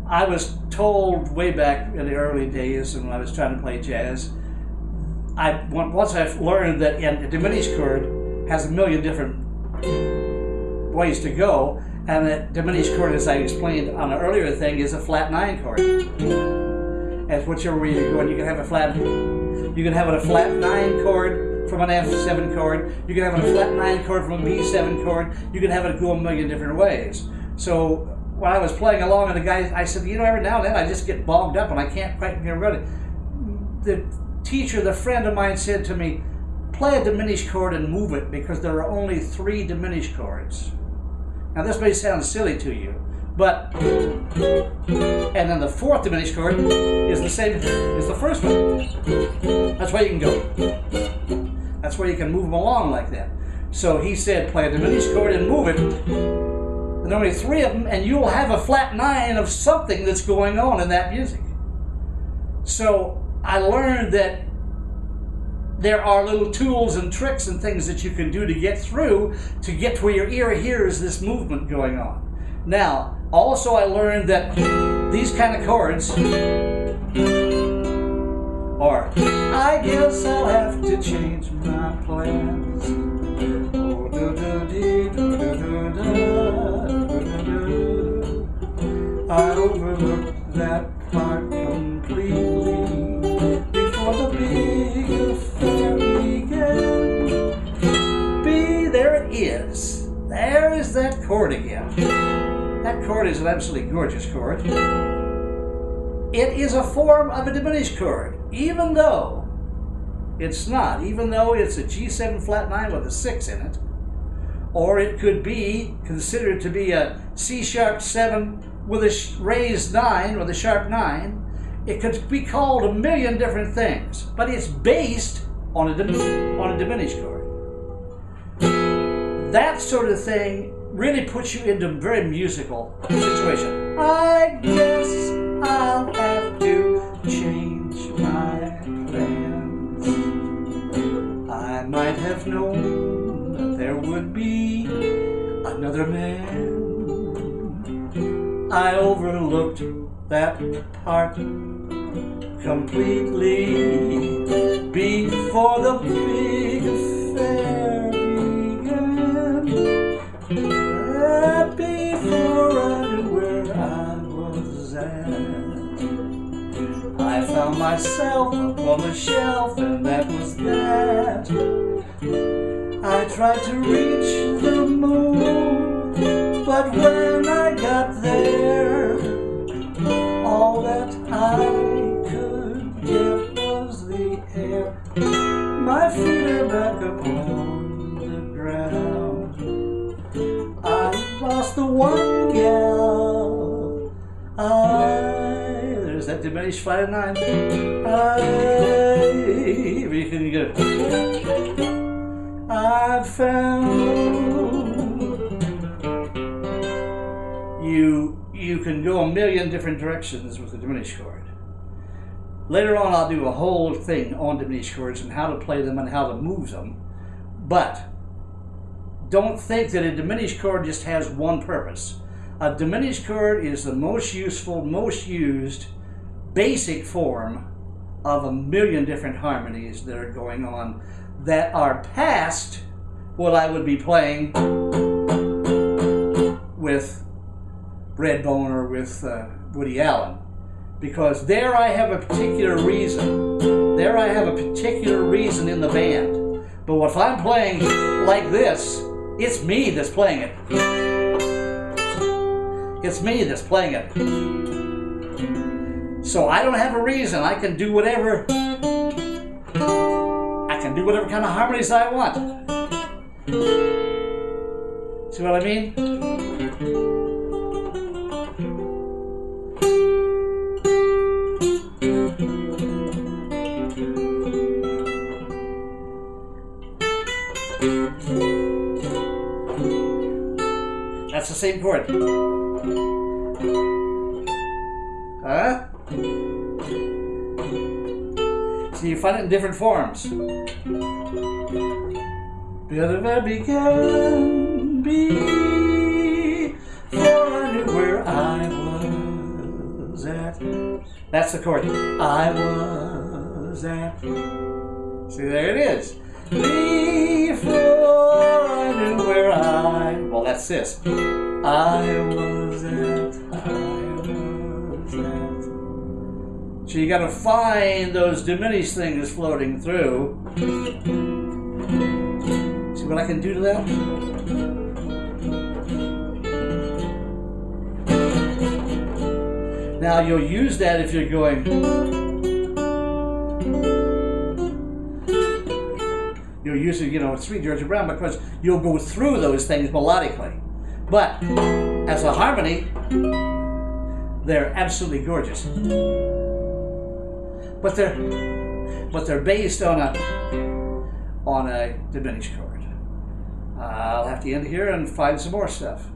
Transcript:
I was told way back in the early days when I was trying to play jazz, once I've learned that a diminished chord has a million different ways to go, and that diminished chord, as I explained on an earlier thing, is a flat 9 chord. As whichever way you go, and you can have a flat 9 chord from an F7 chord. You can have a flat 9 chord from a B7 chord. You can have it go a million different ways. So when I was playing along, and the guy, I said, you know, every now and then I just get bogged up and I can't quite get rid of it. The teacher, the friend of mine, said to me, play a diminished chord and move it, because there are only 3 diminished chords. Now this may sound silly to you, but, and then the 4th diminished chord is the same as the first one. That's where you can go. That's where you can move them along like that. So he said, play a diminished chord and move it. And only 3 of them, and you'll have a flat 9 of something that's going on in that music. So I learned that there are little tools and tricks and things that you can do to get through, to get to where your ear hears this movement going on. Now, also I learned that these kind of chords are, I guess I'll have to change my plans. Oh, I overlooked that part completely before the big affair began. There it is. There is that chord again. That chord is an absolutely gorgeous chord. It is a form of a diminished chord, even though it's not. Even though it's a G7 flat 9 with a 6 in it. Or it could be considered to be a C sharp 7 with a raised 9, with a sharp 9. It could be called a million different things, but it's based on a diminished chord. That sort of thing really puts you into a very musical situation. I guess I'll have to change my plans. I might have known that there would be another man. I overlooked that part completely before the big affair began. Before I knew where I was at, I found myself up on the shelf, and that was that. I tried to reach the moon, but when I got there, all that I could get was the air. My feet are back upon the ground. I lost the one gal. There's that diminished flat 9. You can get it. I found you can go a million different directions with the diminished chord. Later on I'll do a whole thing on diminished chords and how to play them and how to move them. But don't think that a diminished chord just has one purpose. A diminished chord is the most useful, most used, basic form of a million different harmonies that are going on that are past what I would be playing with Redbone or with Woody Allen. Because there I have a particular reason. There I have a particular reason in the band. But if I'm playing like this, it's me that's playing it. It's me that's playing it. So I don't have a reason. I can do whatever. I can do whatever kind of harmonies I want. See what I mean? That's the same chord. Huh? So you find it in different forms. Better I began before I knew where I was That's the chord. I was at. See, there it is. Before I knew where I. Well, that's this. I was at. So you got to find those diminished things floating through. See what I can do to that? Now you'll use that if you're going. You'll use it, you know, Sweet Georgia Brown, because you'll go through those things melodically. But as a harmony, they're absolutely gorgeous. But they're based on a diminished chord. I'll have to end here and find some more stuff.